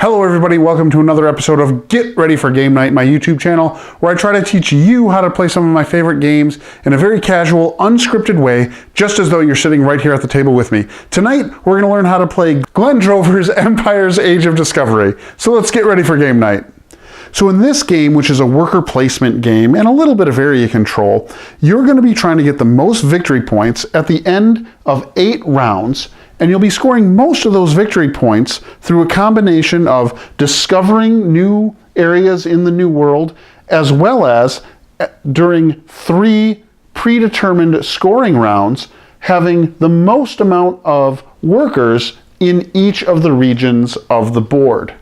Hello everybody, welcome to another episode of Get Ready for Game Night, my YouTube channel, where I try to teach you how to play some of my favorite games in a very casual, unscripted way, just as though you're sitting right here at the table with me. Tonight, we're going to learn how to play Glenn Drover's Empire's Age of Discovery. So let's get ready for game night. So in this game, which is a worker placement game and a little bit of area control, you're going to be trying to get the most victory points at the end of 8 rounds, and you'll be scoring most of those victory points through a combination of discovering new areas in the new world, as well as during 3 predetermined scoring rounds, having the most amount of workers in each of the regions of the board.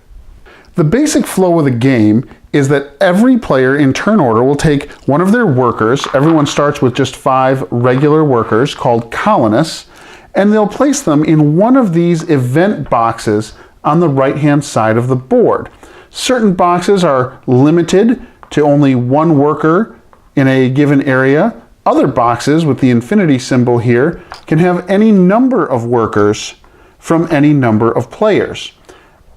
The basic flow of the game is that every player in turn order will take one of their workers. Everyone starts with just 5 regular workers called colonists, and they'll place them in one of these event boxes on the right-hand side of the board. Certain boxes are limited to only 1 worker in a given area. Other boxes with the infinity symbol here can have any number of workers from any number of players.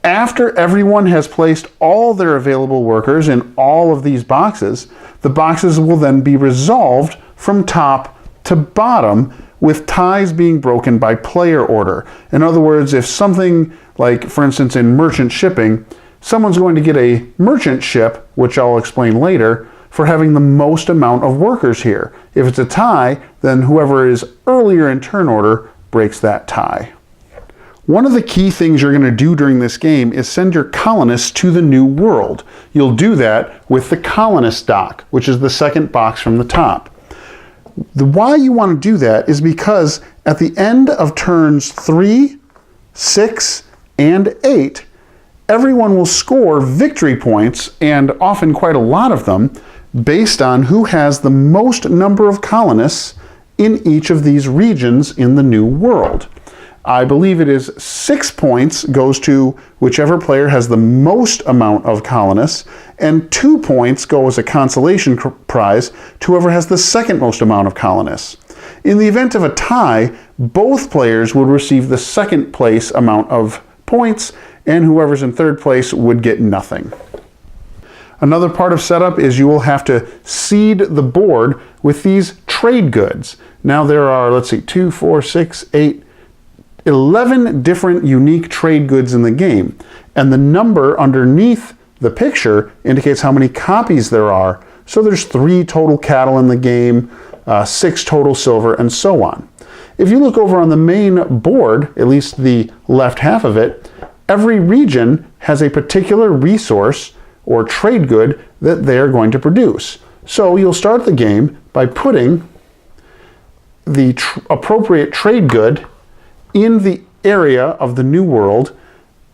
After everyone has placed all their available workers in all of these boxes, the boxes will then be resolved from top to bottom, with ties being broken by player order. In other words, if something like, for instance, in merchant shipping, someone's going to get a merchant ship, which I'll explain later, for having the most amount of workers here. If it's a tie, then whoever is earlier in turn order breaks that tie. One of the key things you're going to do during this game is send your colonists to the new world. You'll do that with the colonist dock, which is the second box from the top. Why you want to do that is because at the end of turns 3, 6, and 8, everyone will score victory points, and often quite a lot of them, based on who has the most number of colonists in each of these regions in the new world. I believe it is 6 points goes to whichever player has the most amount of colonists, and 2 points go as a consolation prize to whoever has the second most amount of colonists. In the event of a tie, both players would receive the second place amount of points, and whoever's in third place would get nothing. Another part of setup is you will have to seed the board with these trade goods. Now there are, 2, 4, 6, 8, 11 different unique trade goods in the game, and the number underneath the picture indicates how many copies there are. So there's 3 total cattle in the game, 6 total silver, and so on. If you look over on the main board, at least the left half of it, every region has a particular resource or trade good that they're going to produce. So you'll start the game by putting the appropriate trade good in the area of the new world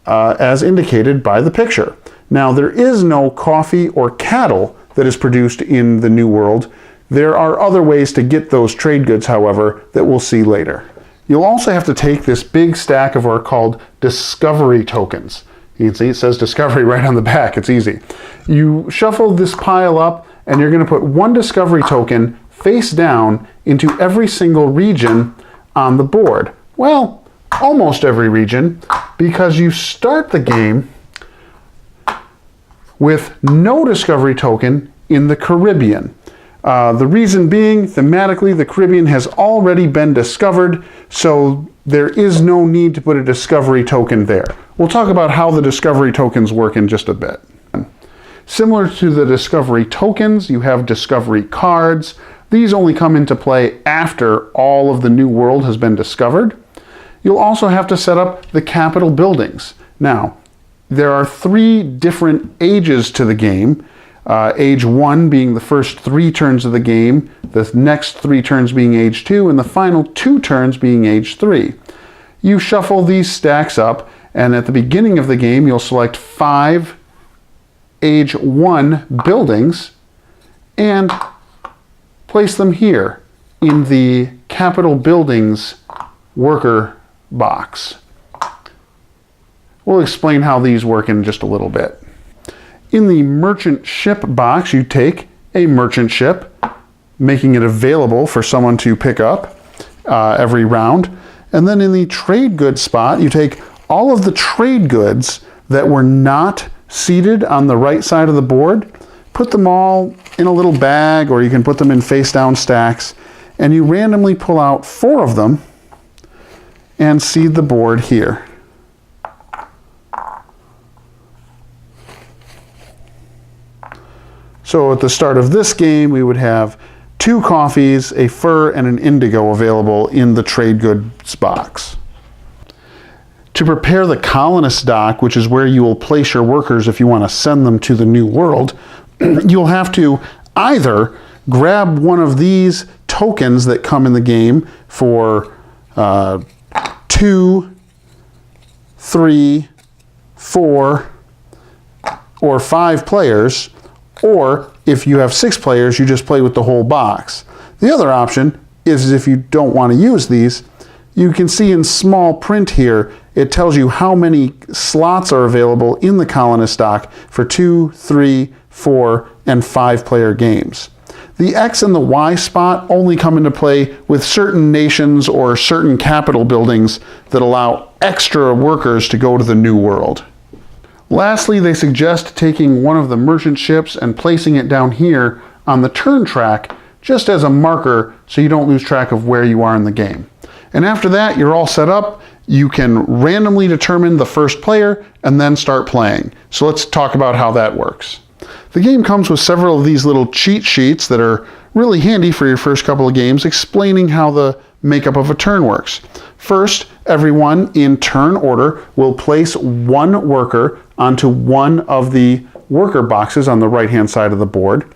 as indicated by the picture. Now, there is no coffee or cattle that is produced in the new world. There are other ways to get those trade goods, however, that we'll see later. You'll also have to take this big stack of what are called discovery tokens. You can see it says discovery right on the back. It's easy. You shuffle this pile up, and you're going to put 1 discovery token face down into every single region on the board. Well, almost every region, because you start the game with no discovery token in the Caribbean. The reason being, thematically, the Caribbean has already been discovered, so there is no need to put a discovery token there. We'll talk about how the discovery tokens work in just a bit. Similar to the discovery tokens, you have discovery cards. These only come into play after all of the new world has been discovered. You'll also have to set up the capital buildings. Now, there are 3 different ages to the game. Age 1 being the first 3 turns of the game, the next 3 turns being age 2, and the final 2 turns being age 3. You shuffle these stacks up, and at the beginning of the game, you'll select 5 age 1 buildings and place them here in the capital buildings worker box. We'll explain how these work in just a little bit. In the merchant ship box, you take a merchant ship, making it available for someone to pick up every round. And then in the trade goods spot, you take all of the trade goods that were not seated on the right side of the board, put them all in a little bag, or you can put them in face down stacks, and you randomly pull out 4 of them and seed the board here. So at the start of this game, we would have 2 coffees, a fur, and an indigo available in the trade goods box. To prepare the colonist dock, which is where you will place your workers if you want to send them to the new world, you'll have to either grab one of these tokens that come in the game for 2, 3, 4, or 5 players, or if you have 6 players, you just play with the whole box. The other option is if you don't want to use these, you can see in small print here, it tells you how many slots are available in the colonist dock for 2, 3, 4, and 5 player games. The X and the Y spot only come into play with certain nations or certain capital buildings that allow extra workers to go to the new world. Lastly, they suggest taking one of the merchant ships and placing it down here on the turn track just as a marker so you don't lose track of where you are in the game. And after that, you're all set up. You can randomly determine the first player and then start playing. So let's talk about how that works. The game comes with several of these little cheat sheets that are really handy for your first couple of games, explaining how the makeup of a turn works. First, everyone in turn order will place 1 worker onto one of the worker boxes on the right-hand side of the board.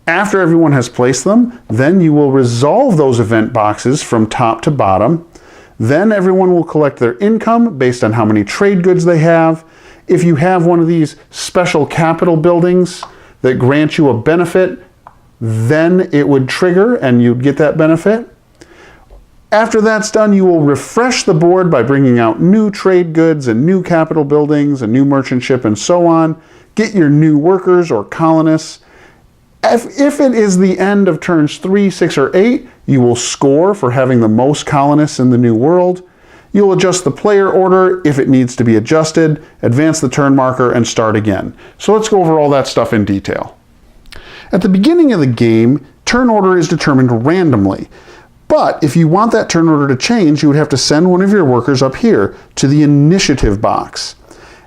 After everyone has placed them, then you will resolve those event boxes from top to bottom. Then everyone will collect their income based on how many trade goods they have. If you have one of these special capital buildings that grant you a benefit, then it would trigger and you'd get that benefit. After that's done, you will refresh the board by bringing out new trade goods and new capital buildings and new merchant ship and so on. Get your new workers or colonists. If it is the end of turns 3, 6, or 8, you will score for having the most colonists in the new world. You'll adjust the player order if it needs to be adjusted, advance the turn marker, and start again. So let's go over all that stuff in detail. At the beginning of the game, turn order is determined randomly. But if you want that turn order to change, you would have to send one of your workers up here to the initiative box.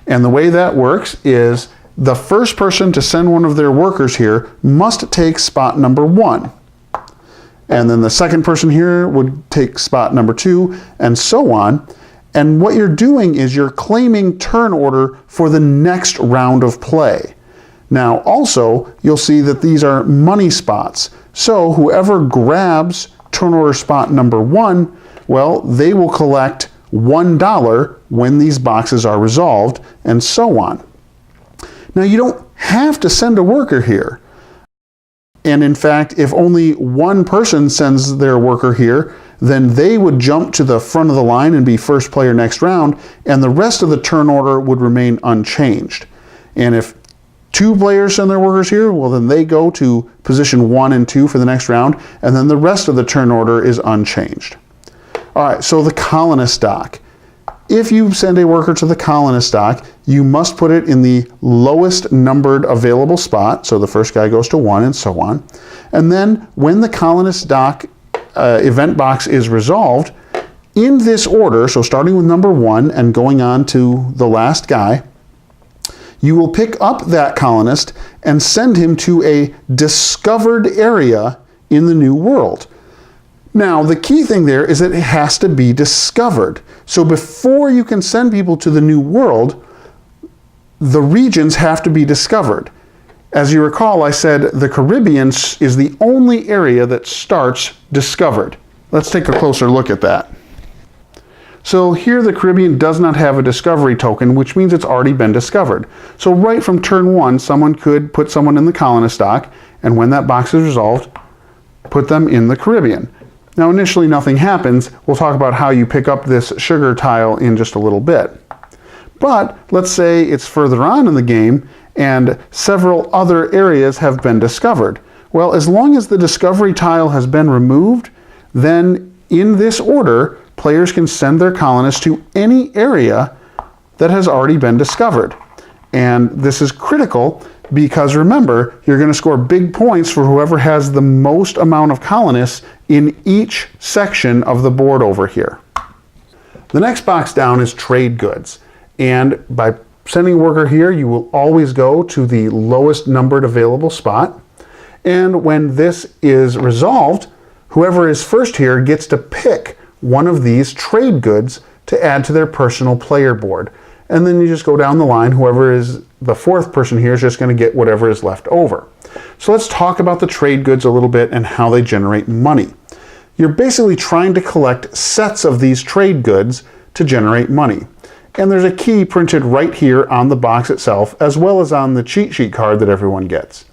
And the way that works is the first person to send one of their workers here must take spot number 1. And then the second person here would take spot number 2, and so on. And what you're doing is you're claiming turn order for the next round of play. Now also, you'll see that these are money spots. So whoever grabs turn order spot number 1, well, they will collect $1 when these boxes are resolved, and so on. Now you don't have to send a worker here. And in fact, if only one person sends their worker here, then they would jump to the front of the line and be first player next round, and the rest of the turn order would remain unchanged. And if 2 players send their workers here, well then they go to position 1 and 2 for the next round, and then the rest of the turn order is unchanged. Alright, so the colonist dock. If you send a worker to the colonist dock, you must put it in the lowest numbered available spot, so the first guy goes to 1 and so on. And then when the colonist dock event box is resolved, in this order, so starting with number 1 and going on to the last guy, you will pick up that colonist and send him to a discovered area in the new world. Now, the key thing there is that it has to be discovered. So before you can send people to the new world, the regions have to be discovered. As you recall, I said the Caribbean is the only area that starts discovered. Let's take a closer look at that. So here the Caribbean does not have a discovery token, which means it's already been discovered. So right from turn 1, someone could put someone in the colonist dock, and when that box is resolved, put them in the Caribbean. Now initially nothing happens. We'll talk about how you pick up this sugar tile in just a little bit. But let's say it's further on in the game and several other areas have been discovered. Well, as long as the discovery tile has been removed, then in this order, players can send their colonists to any area that has already been discovered. And this is critical because remember, you're going to score big points for whoever has the most amount of colonists in each section of the board over here. The next box down is trade goods. And by sending a worker here, you will always go to the lowest numbered available spot. And when this is resolved, whoever is first here gets to pick one of these trade goods to add to their personal player board. And then you just go down the line. Whoever is the fourth person here is just going to get whatever is left over. So let's talk about the trade goods a little bit and how they generate money. You're basically trying to collect sets of these trade goods to generate money. And there's a key printed right here on the box itself, as well as on the cheat sheet card that everyone gets.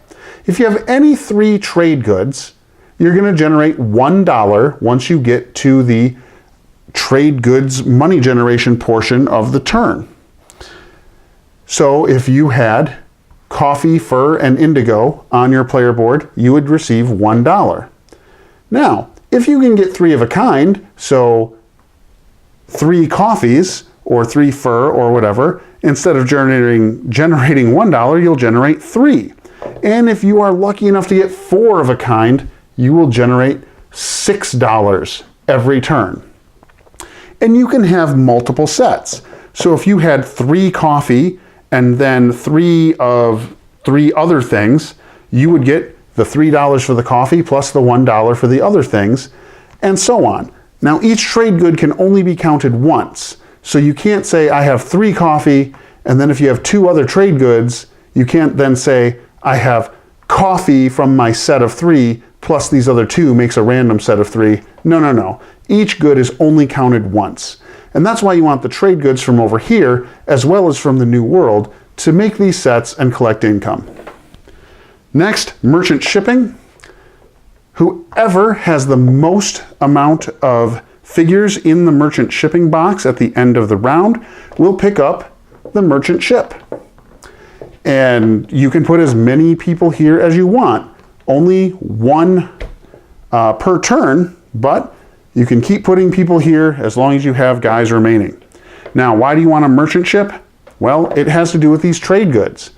If you have any 3 trade goods, you're going to generate $1 once you get to the trade goods money generation portion of the turn. So if you had coffee, fur, and indigo on your player board, you would receive $1. Now, if you can get 3 of a kind, so 3 coffees or 3 fur or whatever, instead of generating $1, you'll generate 3. And if you are lucky enough to get 4 of a kind, you will generate $6 every turn. And you can have multiple sets. So if you had 3 coffee and then 3 of 3 other things, you would get the $3 for the coffee plus the $1 for the other things, and so on. Now each trade good can only be counted once. So you can't say I have 3 coffee, and then if you have 2 other trade goods, you can't then say I have coffee from my set of 3 plus these other 2 makes a random set of 3. No. Each good is only counted once. And that's why you want the trade goods from over here, as well as from the New World, to make these sets and collect income. Next, merchant shipping. Whoever has the most amount of figures in the merchant shipping box at the end of the round will pick up the merchant ship. And you can put as many people here as you want. Only 1 per turn, but you can keep putting people here as long as you have guys remaining. Now, why do you want a merchant ship? Well, it has to do with these trade goods.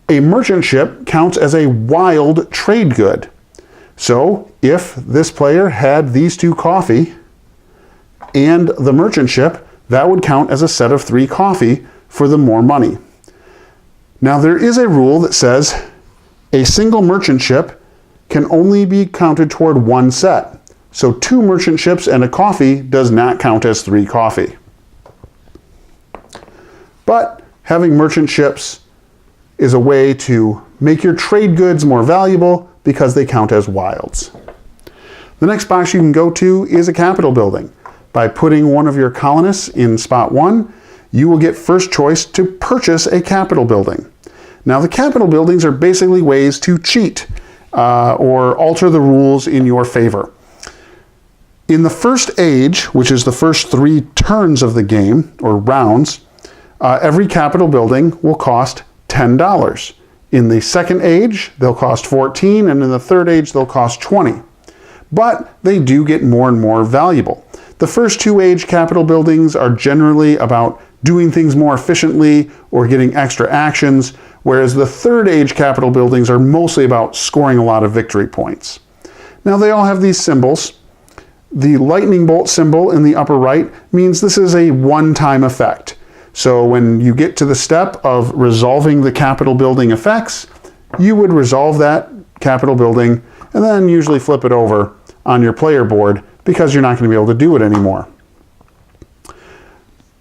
A merchant ship counts as a wild trade good. So if this player had these 2 coffee and the merchant ship, that would count as a set of 3 coffee for the more money. Now there is a rule that says a single merchant ship can only be counted toward 1 set. So 2 merchant ships and a coffee does not count as 3 coffee. But having merchant ships is a way to make your trade goods more valuable because they count as wilds. The next box you can go to is a capital building. By putting one of your colonists in spot 1, you will get first choice to purchase a capital building. Now the capital buildings are basically ways to cheat or alter the rules in your favor. In the first age, which is the first 3 turns of the game, or rounds, every capital building will cost $10. In the second age, they'll cost 14, and in the third age, they'll cost 20. But they do get more and more valuable. The first 2 age capital buildings are generally about doing things more efficiently or getting extra actions, whereas the third age capital buildings are mostly about scoring a lot of victory points. Now they all have these symbols. The lightning bolt symbol in the upper right means this is a one-time effect. So when you get to the step of resolving the capital building effects, you would resolve that capital building and then usually flip it over on your player board because you're not going to be able to do it anymore.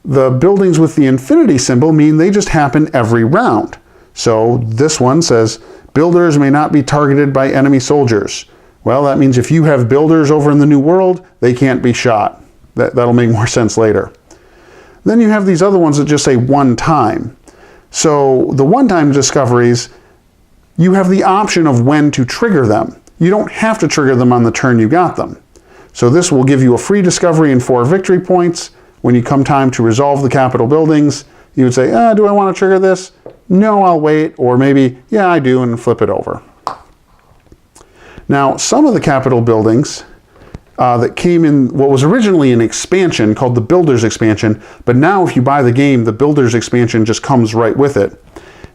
The buildings with the infinity symbol mean they just happen every round. So this one says, builders may not be targeted by enemy soldiers. Well, that means if you have builders over in the New World, they can't be shot. That'll make more sense later. Then you have these other ones that just say one time. So the one-time discoveries, you have the option of when to trigger them. You don't have to trigger them on the turn you got them. So this will give you a free discovery and 4 victory points. When you come time to resolve the capital buildings, you would say, do I want to trigger this? No, I'll wait. Or maybe, yeah, I do, and flip it over. Now, some of the capital buildings that came in what was originally an expansion called the Builders expansion, but now if you buy the game, the Builders expansion just comes right with it.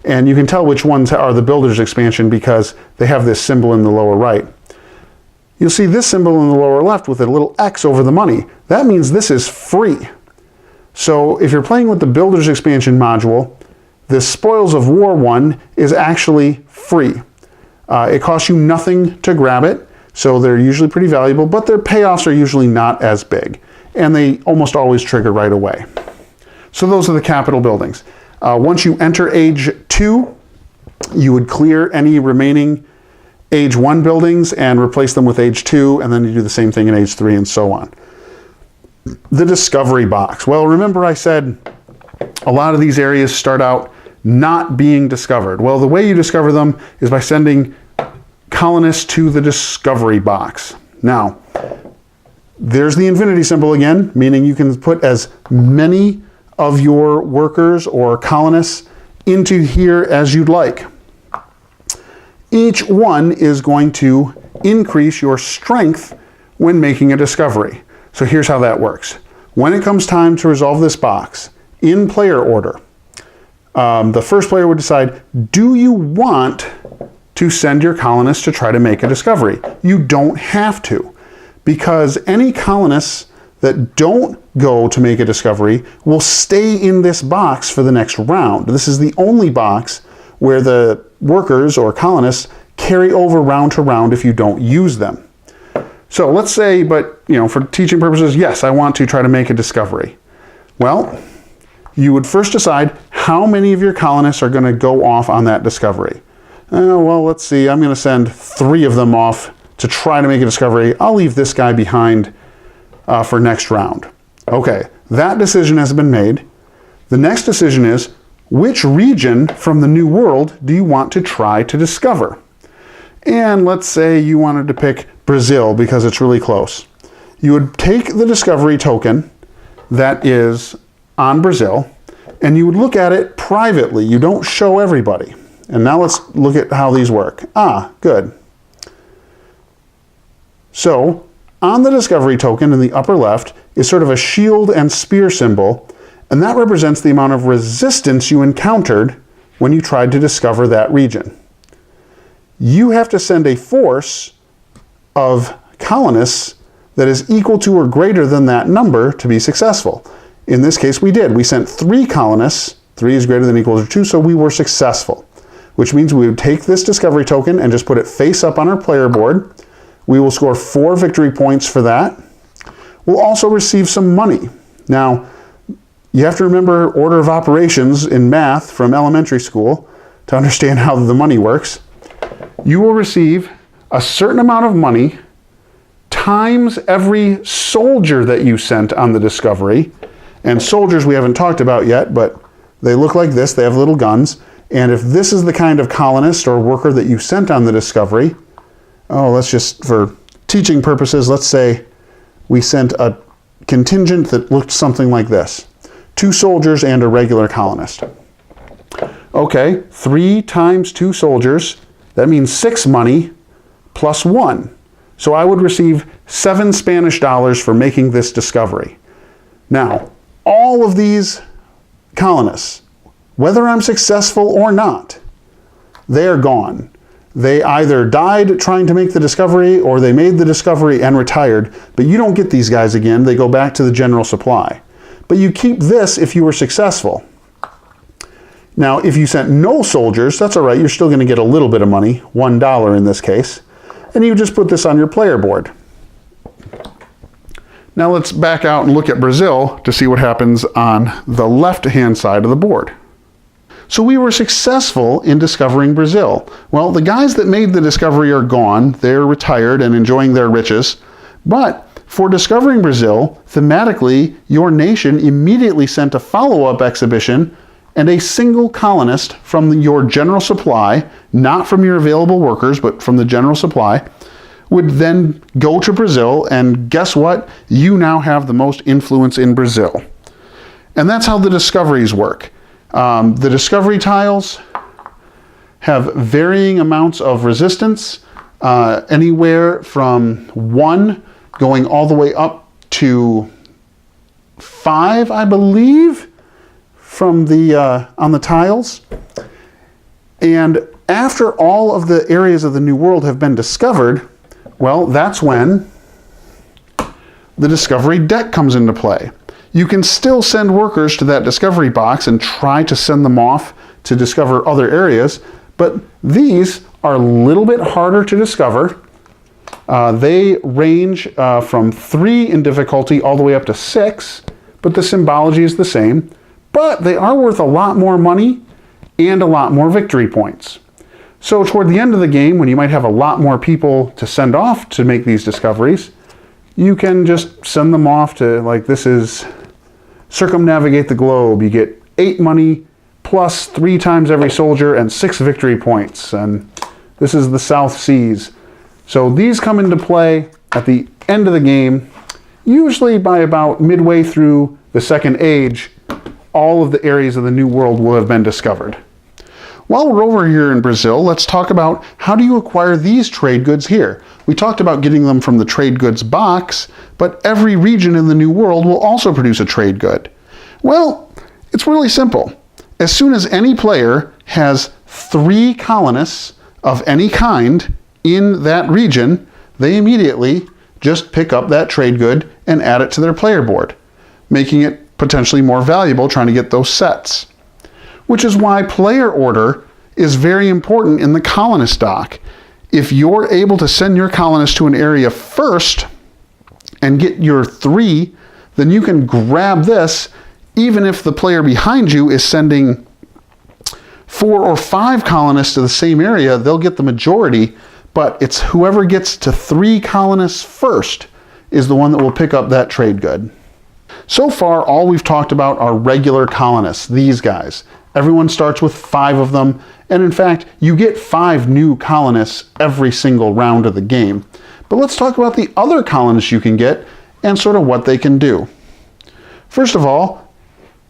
And you can tell which ones are the Builders expansion because they have this symbol in the lower right. You'll see this symbol in the lower left with a little X over the money. That means this is free. So if you're playing with the Builders expansion module, the Spoils of War one is actually free. It costs you nothing to grab it, so they're usually pretty valuable, but their payoffs are usually not as big, and they almost always trigger right away. So those are the capital buildings. Once you enter Age 2, you would clear any remaining Age 1 buildings and replace them with Age 2, and then you do the same thing in Age 3 and so on. The Discovery Box. Well, remember I said a lot of these areas start out not being discovered. Well, the way you discover them is by sending colonists to the Discovery Box. Now, there's the infinity symbol again, meaning you can put as many of your workers or colonists into here as you'd like. Each one is going to increase your strength when making a discovery. So here's how that works. When it comes time to resolve this box, in player order, the first player would decide, do you want to send your colonists to try to make a discovery? You don't have to, because any colonists that don't go to make a discovery will stay in this box for the next round. This is the only box where the workers or colonists carry over round to round if you don't use them. So let's say, but for teaching purposes, yes, I want to try to make a discovery. Well, you would first decide how many of your colonists are going to go off on that discovery. Well, let's see, I'm going to send 3 of them off to try to make a discovery. I'll leave this guy behind for next round. Okay, that decision has been made. The next decision is, which region from the New World do you want to try to discover? And let's say you wanted to pick Brazil because it's really close. You would take the discovery token that is on Brazil, and you would look at it privately. You don't show everybody. And now let's look at how these work. Good. So on the discovery token in the upper left is sort of a shield and spear symbol, and that represents the amount of resistance you encountered when you tried to discover that region. You have to send a force of colonists that is equal to or greater than that number to be successful. In this case, we did. We sent 3 colonists. 3 is greater than or equal to 2, so we were successful. Which means we would take this discovery token and just put it face up on our player board. We will score 4 victory points for that. We'll also receive some money. Now, you have to remember order of operations in math from elementary school to understand how the money works. You will receive a certain amount of money times every soldier that you sent on the discovery. And soldiers we haven't talked about yet, but they look like this. They have little guns. And if this is the kind of colonist or worker that you sent on the discovery, let's just, for teaching purposes, let's say we sent a contingent that looked something like this. 2 soldiers and a regular colonist. Okay, 3 times 2 soldiers, that means 6 money plus 1. So I would receive 7 Spanish dollars for making this discovery. Now, all of these colonists, whether I'm successful or not, they are gone. They either died trying to make the discovery or they made the discovery and retired, but you don't get these guys again. They go back to the general supply. But you keep this if you were successful. Now, if you sent no soldiers, that's all right. You're still going to get a little bit of money, $1 in this case, and you just put this on your player board. Now let's back out and look at Brazil to see what happens on the left-hand side of the board. So we were successful in discovering Brazil. Well, the guys that made the discovery are gone. They're retired and enjoying their riches. But for discovering Brazil, thematically, your nation immediately sent a follow-up exhibition and a single colonist from your general supply, not from your available workers, but from the general supply, would then go to Brazil, and guess what? You now have the most influence in Brazil. And that's how the discoveries work. The discovery tiles have varying amounts of resistance, anywhere from 1 going all the way up to 5, I believe, from the on the tiles. And after all of the areas of the New World have been discovered, well, that's when the discovery deck comes into play. You can still send workers to that discovery box and try to send them off to discover other areas, but these are a little bit harder to discover. They range from 3 in difficulty all the way up to 6, but the symbology is the same. But they are worth a lot more money and a lot more victory points. So toward the end of the game, when you might have a lot more people to send off to make these discoveries, you can just send them off to, like, this is circumnavigate the globe. You get 8 money plus 3 times every soldier and 6 victory points. And this is the South Seas. So these come into play at the end of the game, usually by about midway through the Second Age. All of the areas of the New World will have been discovered. While we're over here in Brazil, let's talk about how do you acquire these trade goods here. We talked about getting them from the trade goods box, but every region in the New World will also produce a trade good. Well, it's really simple. As soon as any player has 3 colonists of any kind in that region, they immediately just pick up that trade good and add it to their player board, making it potentially more valuable trying to get those sets. Which is why player order is very important in the colonist dock. If you're able to send your colonists to an area first and get your 3, then you can grab this even if the player behind you is sending 4 or 5 colonists to the same area. They'll get the majority, but it's whoever gets to 3 colonists first is the one that will pick up that trade good. So far, all we've talked about are regular colonists, these guys. Everyone starts with 5 of them, and in fact, you get 5 new colonists every single round of the game. But let's talk about the other colonists you can get and sort of what they can do. First of all,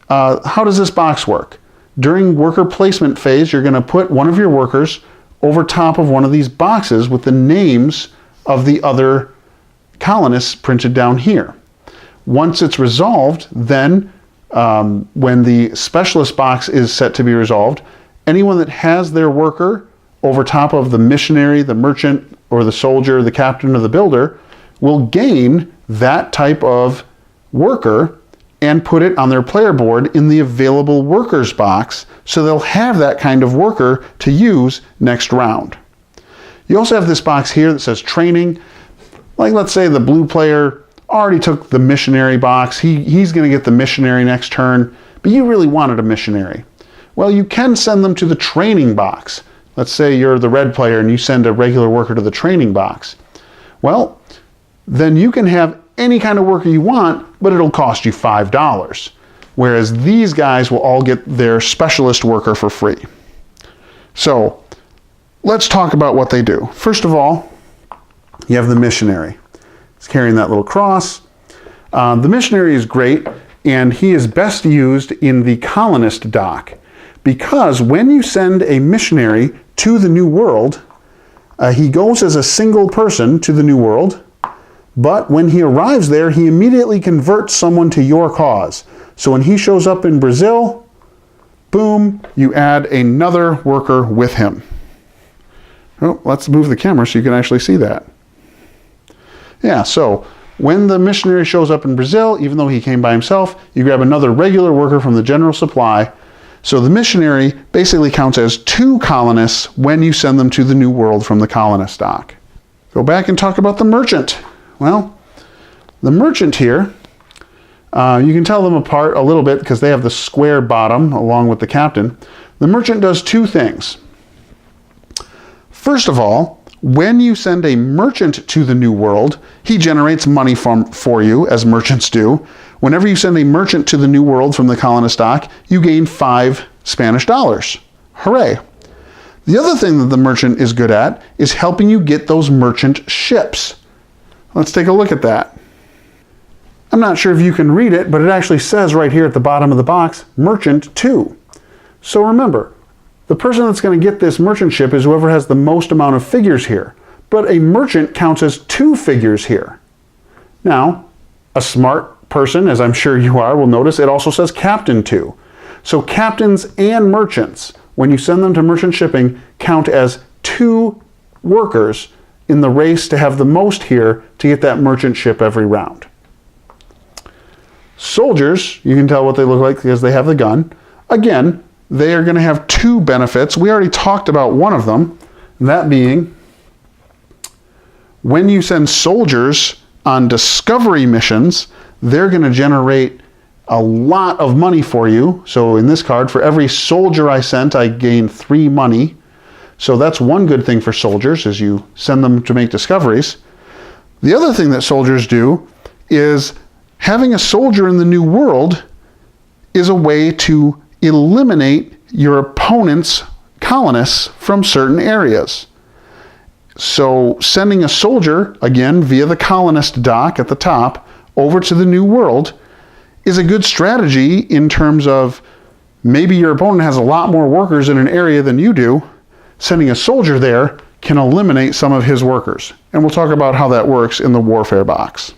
how does this box work? During worker placement phase, you're going to put one of your workers over top of one of these boxes with the names of the other colonists printed down here. Once it's resolved, then when the specialist box is set to be resolved, anyone that has their worker over top of the missionary, the merchant, or the soldier, the captain, or the builder will gain that type of worker and put it on their player board in the available workers box, so they'll have that kind of worker to use next round. You also have this box here that says training. Like, let's say the blue player already took the missionary box. He's going to get the missionary next turn, but you really wanted a missionary. Well, you can send them to the training box. Let's say you're the red player and you send a regular worker to the training box. Well, then you can have any kind of worker you want, but it'll cost you $5. Whereas these guys will all get their specialist worker for free. So let's talk about what they do. First of all, you have the missionary. He's carrying that little cross. The missionary is great, and he is best used in the colonist dock, because when you send a missionary to the New World, he goes as a single person to the New World, but when he arrives there, he immediately converts someone to your cause. So when he shows up in Brazil, boom, you add another worker with him. Oh, let's move the camera so you can actually see that. Yeah, so when the missionary shows up in Brazil, even though he came by himself, you grab another regular worker from the general supply. So the missionary basically counts as 2 colonists when you send them to the New World from the colonist dock. Go back and talk about the merchant. Well, the merchant here, you can tell them apart a little bit because they have the square bottom along with the captain. The merchant does 2 things. First of all, when you send a merchant to the New World, he generates money for you, as merchants do. Whenever you send a merchant to the New World from the colonist dock, you gain 5 Spanish dollars. Hooray! The other thing that the merchant is good at is helping you get those merchant ships. Let's take a look at that. I'm not sure if you can read it, but it actually says right here at the bottom of the box, Merchant 2. So remember, the person that's going to get this merchant ship is whoever has the most amount of figures here. But a merchant counts as 2 figures here. Now, a smart person, as I'm sure you are, will notice it also says captain to. So captains and merchants, when you send them to merchant shipping, count as 2 workers in the race to have the most here to get that merchant ship every round. Soldiers, you can tell what they look like because they have the gun. Again, they are going to have 2 benefits. We already talked about one of them, that being when you send soldiers on discovery missions, they're going to generate a lot of money for you. So in this card, for every soldier I sent, I gain 3 money. So that's one good thing for soldiers, is you send them to make discoveries. The other thing that soldiers do is having a soldier in the new world is a way to eliminate your opponent's colonists from certain areas. So sending a soldier, again, via the colonist dock at the top, over to the new world is a good strategy in terms of maybe your opponent has a lot more workers in an area than you do. Sending a soldier there can eliminate some of his workers. And we'll talk about how that works in the warfare box.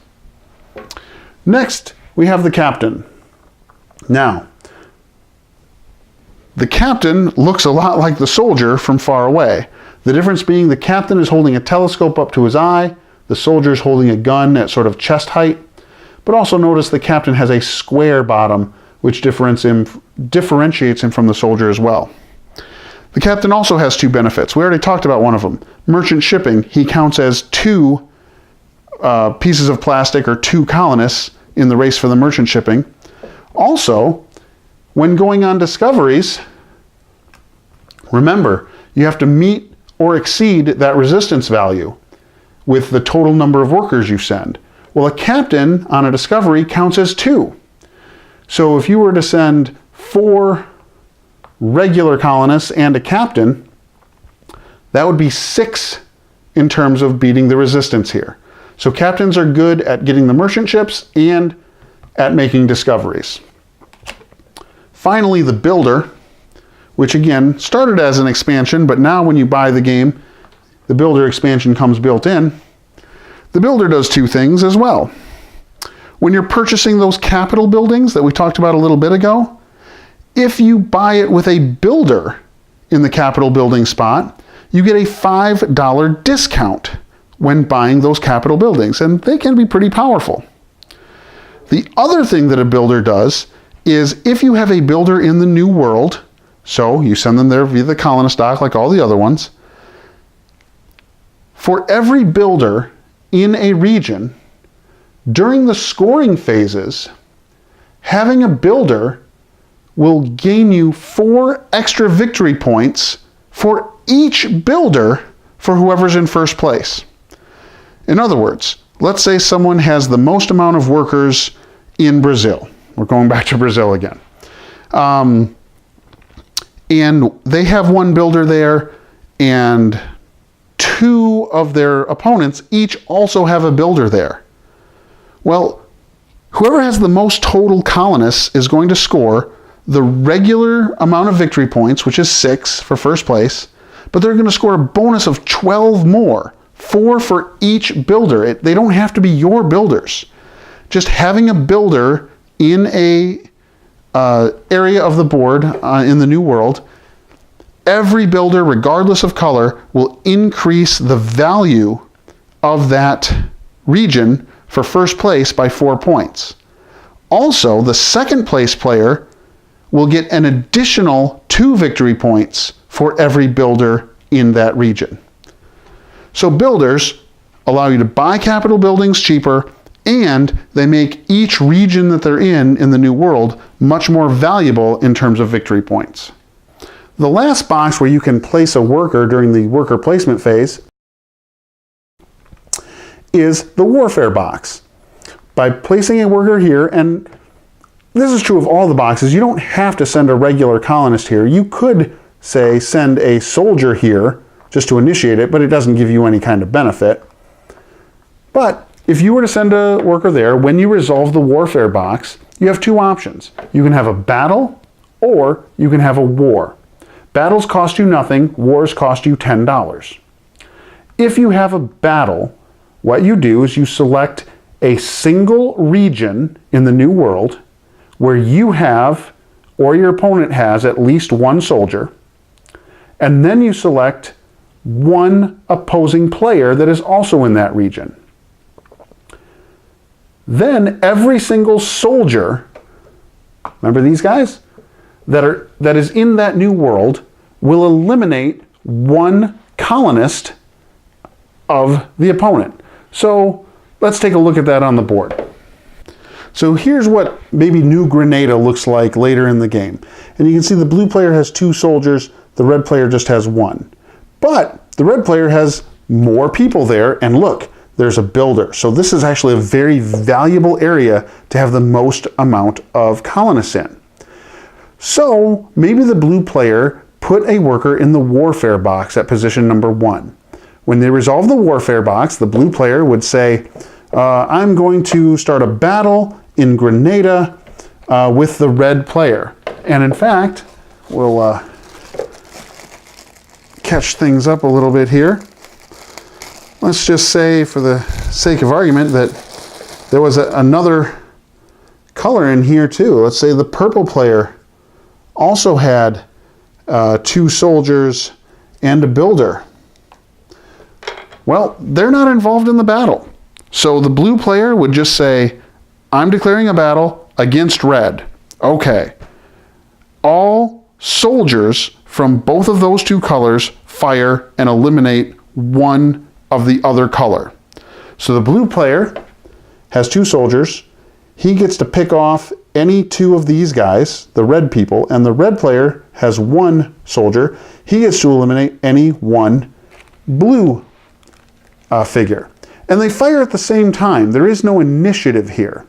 Next, we have the captain. Now, the captain looks a lot like the soldier from far away. The difference being the captain is holding a telescope up to his eye, the soldier is holding a gun at sort of chest height. But also notice the captain has a square bottom, which differentiates him from the soldier as well. The captain also has 2 benefits. We already talked about one of them. Merchant shipping, he counts as 2 pieces of plastic or 2 colonists in the race for the merchant shipping. Also, when going on discoveries, remember, you have to meet or exceed that resistance value with the total number of workers you send. Well, a captain on a discovery counts as 2. So if you were to send 4 regular colonists and a captain, that would be 6 in terms of beating the resistance here. So captains are good at getting the merchant ships and at making discoveries. Finally, the builder, which again started as an expansion, but now when you buy the game, the builder expansion comes built in. The builder does 2 things as well. When you're purchasing those capital buildings that we talked about a little bit ago, if you buy it with a builder in the capital building spot, you get a $5 discount when buying those capital buildings, and they can be pretty powerful. The other thing that a builder does is if you have a builder in the new world, so you send them there via the colonist dock like all the other ones, for every builder in a region, during the scoring phases, having a builder will gain you 4 extra victory points for each builder for whoever's in first place. In other words, let's say someone has the most amount of workers in Brazil. We're going back to Brazil again. And they have 1 builder there, and 2 of their opponents each also have a builder there. Well, whoever has the most total colonists is going to score the regular amount of victory points, which is 6 for first place, but they're going to score a bonus of 12 more, 4 for each builder. They don't have to be your builders. Just having a builder in a area of the board in the new world, every builder, regardless of color, will increase the value of that region for first place by 4 points. Also, the second place player will get an additional 2 victory points for every builder in that region. So builders allow you to buy capital buildings cheaper, and they make each region that they're in the new world much more valuable in terms of victory points. The last box where you can place a worker during the worker placement phase is the warfare box. By placing a worker here, and this is true of all the boxes, you don't have to send a regular colonist here. You could, say, send a soldier here just to initiate it, but it doesn't give you any kind of benefit. But if you were to send a worker there, when you resolve the warfare box, you have 2 options. You can have a battle, or you can have a war. Battles cost you nothing, wars cost you $10. If you have a battle, what you do is you select a single region in the new world where you have, or your opponent has, at least one soldier, and then you select one opposing player that is also in that region. Then every single soldier, remember these guys, that is in that new world will eliminate one colonist of the opponent. So let's take a look at that on the board. So here's what maybe New Grenada looks like later in the game. And you can see the blue player has 2 soldiers, the red player just has 1. But the red player has more people there, and look, there's a builder. So this is actually a very valuable area to have the most amount of colonists in. So maybe the blue player put a worker in the warfare box at position number 1. When they resolve the warfare box, the blue player would say, I'm going to start a battle in Grenada with the red player. And in fact, we'll catch things up a little bit here. Let's just say, for the sake of argument, that there was another color in here too. Let's say the purple player also had 2 soldiers and a builder. Well, they're not involved in the battle. So the blue player would just say, I'm declaring a battle against red. Okay. All soldiers from both of those 2 colors fire and eliminate one of the other color. So the blue player has 2 soldiers. He gets to pick off any 2 of these guys, the red people, and the red player has 1 soldier. He gets to eliminate any 1 blue figure. And they fire at the same time. There is no initiative here.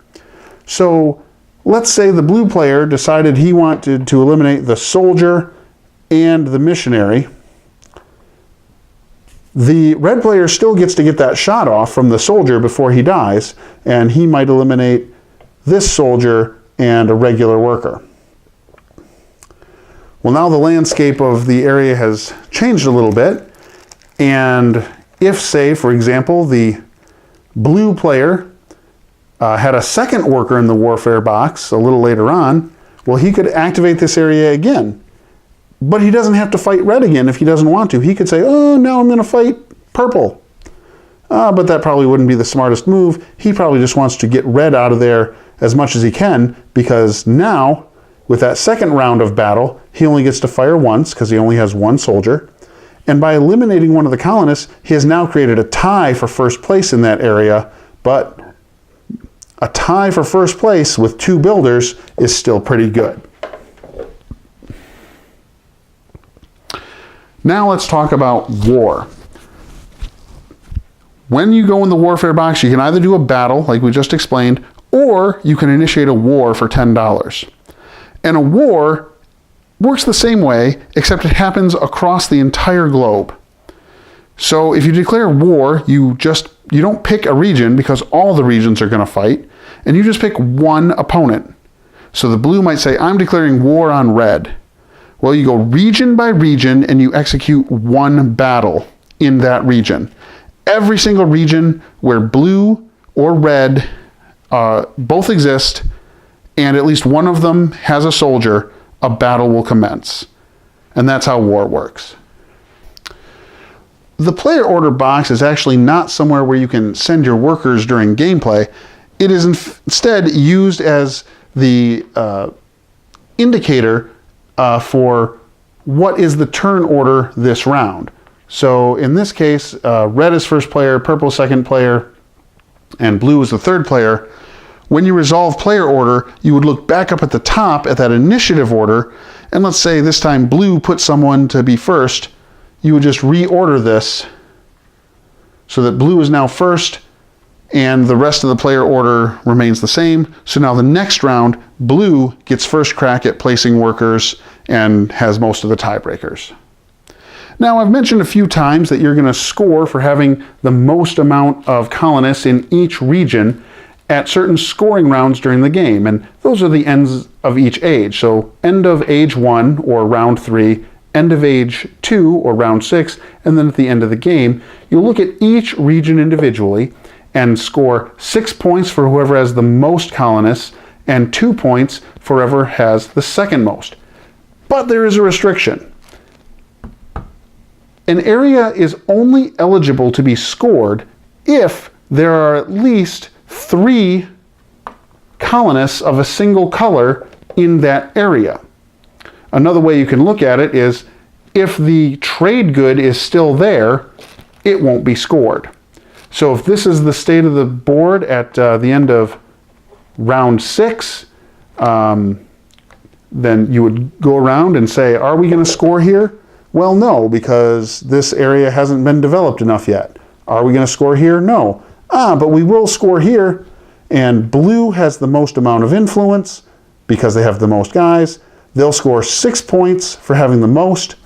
So let's say the blue player decided he wanted to eliminate the soldier and the missionary. The red player still gets to get that shot off from the soldier before he dies, and he might eliminate this soldier and a regular worker. Well, now the landscape of the area has changed a little bit, and if, say, for example, the blue player had a second worker in the warfare box a little later on, well, he could activate this area again. But he doesn't have to fight red again if he doesn't want to. He could say, oh, now I'm going to fight purple. But that probably wouldn't be the smartest move. He probably just wants to get red out of there as much as he can, because now, with that second round of battle, he only gets to fire once because he only has 1 soldier. And by eliminating one of the colonists, he has now created a tie for first place in that area. But a tie for first place with 2 builders is still pretty good. Now let's talk about war. When you go in the warfare box, you can either do a battle, like we just explained, or you can initiate a war for $10. And a war works the same way, except it happens across the entire globe. So if you declare war, you don't pick a region, because all the regions are going to fight, and you just pick one opponent. So the blue might say, I'm declaring war on red. Well, you go region by region and you execute one battle in that region. Every single region where blue or red both exist, and at least one of them has a soldier, a battle will commence. And that's how war works. The player order box is actually not somewhere where you can send your workers during gameplay. It is instead used as the indicator for what is the turn order this round. So in this case, red is first player, purple second player, and blue is the third player. When you resolve player order, you would look back up at the top at that initiative order, and let's say this time blue put someone to be first. You would just reorder this so that blue is now first and the rest of the player order remains the same. So now the next round, blue gets first crack at placing workers and has most of the tiebreakers. Now, I've mentioned a few times that you're going to score for having the most amount of colonists in each region at certain scoring rounds during the game, and those are the ends of each age. So end of age 1 or round 3, end of age 2 or round 6, and then at the end of the game, you'll look at each region individually, and score 6 points for whoever has the most colonists and 2 points for whoever has the second most. But there is a restriction. An area is only eligible to be scored if there are at least 3 colonists of a single color in that area. Another way you can look at it is if the trade good is still there, it won't be scored. So if this is the state of the board at the end of round 6, then you would go around and say, are we going to score here? Well, no, because this area hasn't been developed enough yet. Are we going to score here? No. But we will score here. And blue has the most amount of influence because they have the most guys. They'll score 6 points for having the most.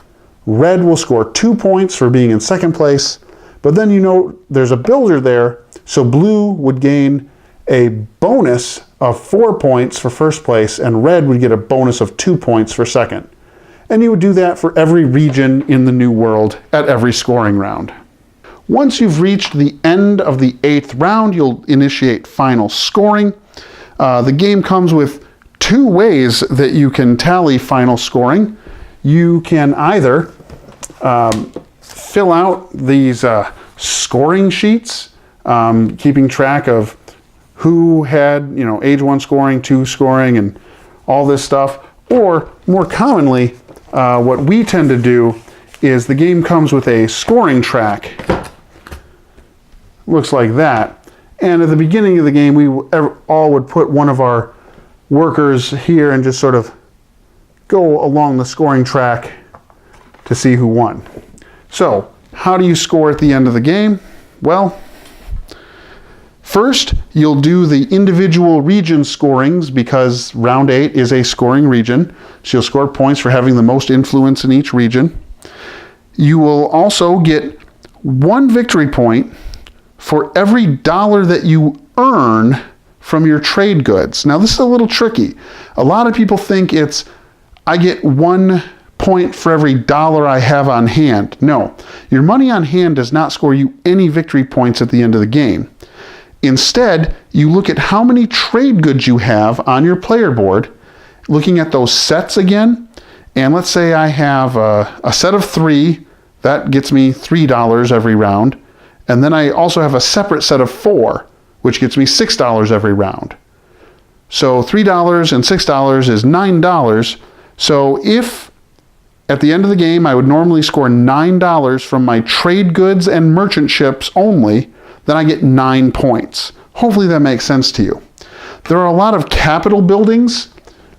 Red will score 2 points for being in second place. But then you know there's a builder there, so blue would gain a bonus of 4 points for first place, and red would get a bonus of 2 points for second. And you would do that for every region in the New World at every scoring round. Once you've reached the end of the 8th round, you'll initiate final scoring. The game comes with 2 ways that you can tally final scoring. You can either fill out these scoring sheets, keeping track of who had, age 1 scoring, 2 scoring, and all this stuff. Or more commonly, what we tend to do is the game comes with a scoring track. Looks like that. And at the beginning of the game, we all would put one of our workers here and just sort of go along the scoring track to see who won. So, how do you score at the end of the game? Well, first, you'll do the individual region scorings because round 8 is a scoring region. So you'll score points for having the most influence in each region. You will also get 1 victory point for every dollar that you earn from your trade goods. Now, this is a little tricky. A lot of people think it's, I get 1 point for every dollar I have on hand. No, your money on hand does not score you any victory points at the end of the game. Instead, you look at how many trade goods you have on your player board, looking at those sets again, and let's say I have a set of 3, that gets me $3 every round, and then I also have a separate set of 4, which gets me $6 every round. So $3 and $6 is $9. So if at the end of the game I would normally score $9 from my trade goods and merchant ships only, then I get 9 points. Hopefully that makes sense to you. There are a lot of capital buildings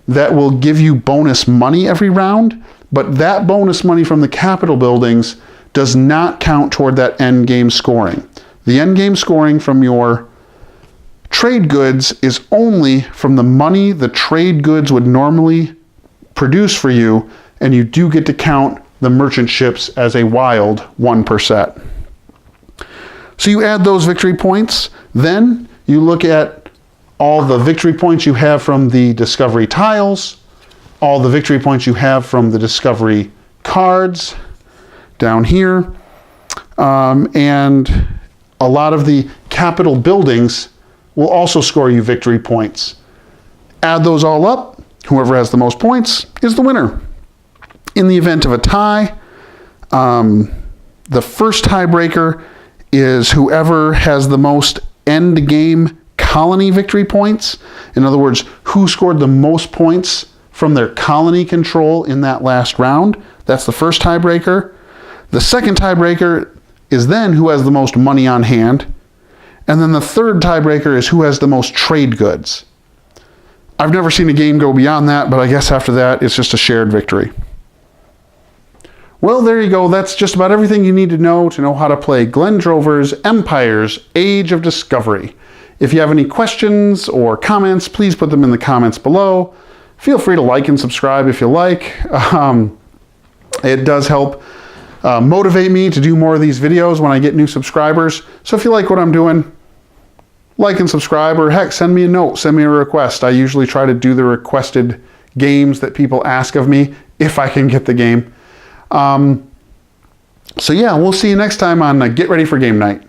that will give you bonus money every round, but that bonus money from the capital buildings does not count toward that end game scoring. The end game scoring from your trade goods is only from the money the trade goods would normally produce for you, and you do get to count the merchant ships as a wild 1 per set. So you add those victory points, then you look at all the victory points you have from the discovery tiles, all the victory points you have from the discovery cards down here, and a lot of the capital buildings will also score you victory points. Add those all up, whoever has the most points is the winner. In the event of a tie, the first tiebreaker is whoever has the most end game colony victory points. In other words, who scored the most points from their colony control in that last round. That's the first tiebreaker. The second tiebreaker is then who has the most money on hand. And then the third tiebreaker is who has the most trade goods. I've never seen a game go beyond that, but I guess after that, it's just a shared victory. Well, there you go. That's just about everything you need to know how to play Glenn Drover's Empire's Age of Discovery. If you have any questions or comments, please put them in the comments below. Feel free to like and subscribe if you like. It does help motivate me to do more of these videos when I get new subscribers. So if you like what I'm doing, like and subscribe, or heck, send me a note, send me a request. I usually try to do the requested games that people ask of me if I can get the game. So yeah, we'll see you next time on Get Ready for Game Night.